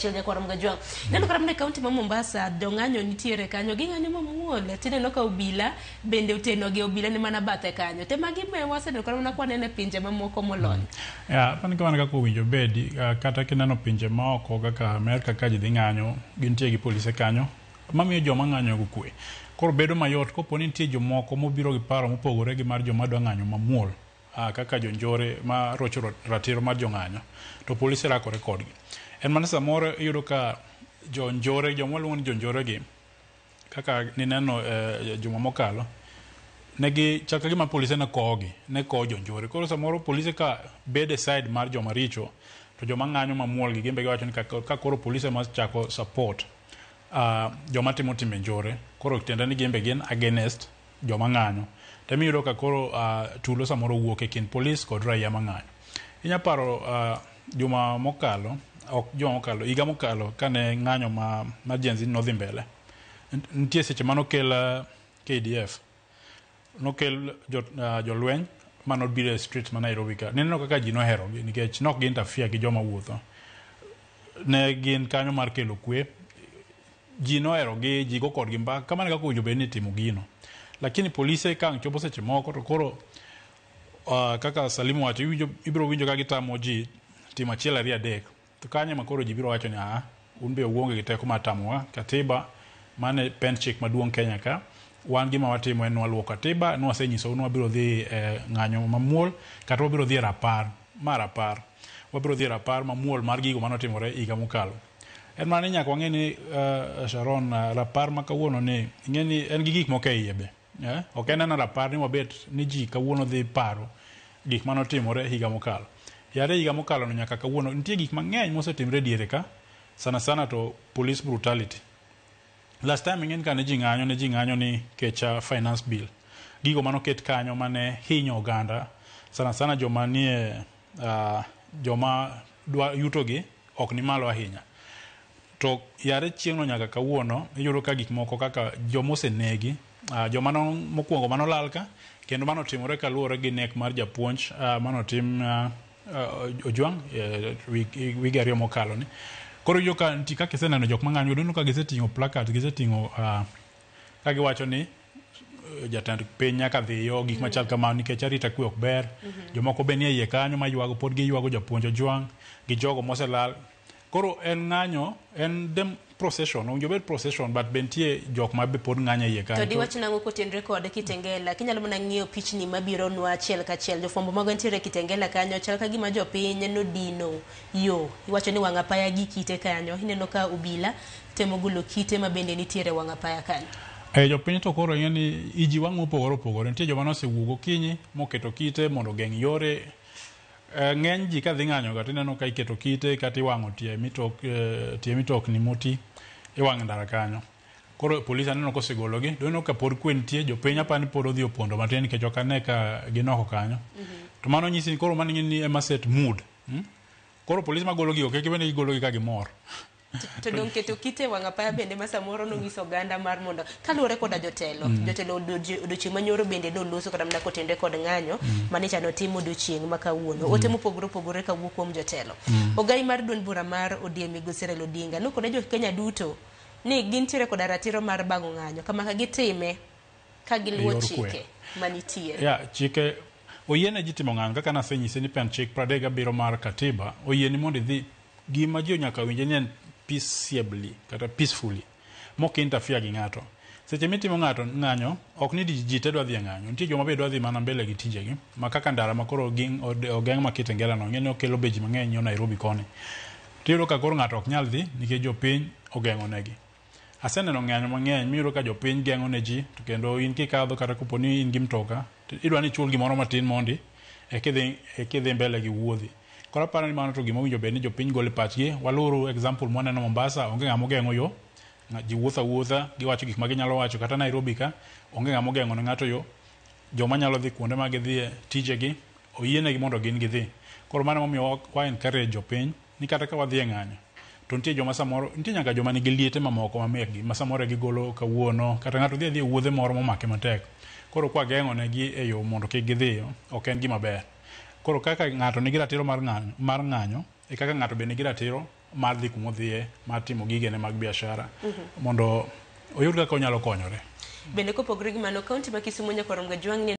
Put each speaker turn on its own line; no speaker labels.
achiel nyaka rom gajwang. Neno karam ne kaunti ma Mombasa dong'anyo nitiere kanyo gi ng'anyo mamuol tineno ka obila bende uteno gi obila ne mana bathe kanyo te magi me waseneno karam na kwanene pinje mamoko molony.
Ya pan ka wan ka winjo bedi kata kineno pinje maoko kaka Amerika ka ji dhi ng'anyo gintie gi polise kanyo mamiyo joma ng'anyo go kwe. Koro bedo mayot kopo ni nitie jomoko mobiro gi paro mopogore gi mar joma dwa ng'anyo mamuol kaka jonjore ma rocho ratiro mar jong'anyo to polise rakore kodgi. En mana samoro iyudo ka jonjore joma luongo ni jonjore gi kaka nineno juma mokalo negi chaka gima polise ne kogi ne ko jonjore. Koro samoro polise ka bede side mar joma richo to joma ng'anyo mamuol gi gembe giwacho ni ka koro polise mas chako support joma timo timbe njore koro tiende ni gembe gin against joma ng'anyo temi yudo ka koro tulo samoro wuok e kind polis kod raia mang'anyo. Inya paro juma mokalo higa mokalo kane ng'anyo ma Gen Z nodhi mbele nitie seche manokel KDF nokel jolweny manobiro e street ma Nairobi ka neno kaka ji noherogi nikech nok gi interfere gi joma wuotho ne gin kanyo mar kelo kwe ji noherogi ji go kodgi mbaka kamane kako winjo bed ni timo gino lakini polise kang chopo seche moko to koro kaka Salimu wacho ibiro winjo ka gitamo ji timo achiel ariyo adek to kanye makoro ji biro wacho ni un be uonge gi teko mar tamowa katiba mane pen chik maduong' Kenya ka wan gima watimo en waluoko katiba nwasenyiso wabiro dhi ng'anyo mamuol kata wabiro dhi rapar wabiro dhi rapar mamuol mar gigo manotimore higa mokalo. En mane nyaka wang'e ni Sharon rapar ma kawuono ni ing'e ni en gi gik moko e iye be ok en rapar ni wabet ni ji kawuono dhi paro gik manotimore higa mokalo. Yare higa mokalo no nyaka kawuono nitie gik mang'eny mosetimre diere ka sana to police brutality. Last time ing'en ka ne ji ng'anyo ni kecha finance bill gigo manoket kanyo mane hinyo oganda sana joma nie joma yuto gi ok ni malo ahinya to yare chieng'no nyaka kawuono iyudo ka gik moko kaka jomosenegi joma mokwongo manolal ka kendo manotimore kaluwore gi nek mar japuonj manotim Ojwang wigi ariyo mokalo ni. Koro yo ka nti kaka iseneno jok mang'anyo yudo ka giseting'o placard giseting'o ka giwacho ni jatend piny nyaka dhiyo gik machal kamano nikech arita kwe ok ber jomoko be nie iye kanyo maywago pod giywago japuonj Ojwang gi jogo moselal. Koro en ng'anyo en dem procession owinjo bed procession but bentie jok ma be pod ng'anyo iye kanyo
to diwach nango kotenre kod Kitengela kinyalo mana ng'iyo pichni mabiro nwa achiel kachiel jofwambo mago ntiere Kitengela kanyo chal ka gima jopiny nodino yo iwacho ni wang'apaya gi kite kanyo ineno ka obila temo golo kite ma bende nitiere wang'apaya kanyo.
Jopiny to koro ing'e ni iji wang' mopogore nitie joma nosewuok okinyi moketo kite mondo geng' yore ng'eny ji ka dhi ng'anyo ga tineno ka iketo kite kata iwang'o tie mitokni moti iwang'o ndara kanyo. Koro polisi aneno kosegologi doneno ka pod kwe nitie jopiny apani pod odhi opondo matin nikech ok ane ka ginoko kanyo to mano nyisi ni koro maning'e ni ema set mood koro polisi magologi ok gibende gigologi ka gimor
to dong keto kite wang'apaya bende ma samoro nong'iso oganda mar mondo kaluwore koda jotelo odiochieng' manyoro bende noloso kata mana kotende kod ng'anyo manicha notimo odiochieng' ma kawuono ote mopogore kawuok kuom jotelo. Ogai mar duond bura mar ODM Migosi Raila Odinga nokone jo Kenya duto ni gintiere koda ratiro mar bang'o ng'anyo kama ka gitime ka giluwo chike manitiere.
Chike oyiene ji timo ng'anyo kaka nasenyise ni pen chik 37 mar katiba oyieni mondo idhi gima ji nyaka winje ni en peaceably kata peacefully mok interfere gi ng'ato. Seche mitimo ng'anyo ok ni ji te dwa dhi ng'anyo nitie joma be dwa dhi mana mbele gi tijegi ma kaka ndara makoro ogeng' ma Kitengela no ng'eni okelo beji mang'eny yo Nairobi koni tiyudo ka koro ng'ato ok nyal dhi nikech jopiny ogeng'o negi. Aseneno ng'anyo mang'eny miyudo ka jopiny geng'o ne ji to kendo in kikadho kata kopo ni in gi mtoka idwa ni chul gimoro matin mondi ekidhi mbele gi wuodhi. Koro aparo ni mano to gima winjo bed ni jopiny gole pachgi waluru example mwaneno Mombasa onge ng'ama ogeng'o yo ji wuotha giwacho gik ma ginyalo wacho kata Nairobi ka onge ng'ama ogeng'o ne ng'ato yo joma nyalo dhi kuonde ma gidhie tijegi oyienegi mondo gin gidhi. Koro mano momiyo wa encourage jopiny ni kata ka wadhi e ng'anyo to nitie joma samoro nitie nyaka joma nigi liete mamoko mamekgi ma samoro gigolo kawuono kata ng'ato dhi wuodhe moro momake matek koro kwa geng'o negi e yo mondo kik gidhi ok en gima ber. Koro kaka ng'ato nigi ratiro mar ng'anyo e kaka ng'ato be nigi ratiro mar dhi kumodhiye mar timo gigene mag biashara mondo oyud kaka onyalo konyore.
Bende kopogore gi mano, kaunti ma Kisumu nyaka rom ga jwang'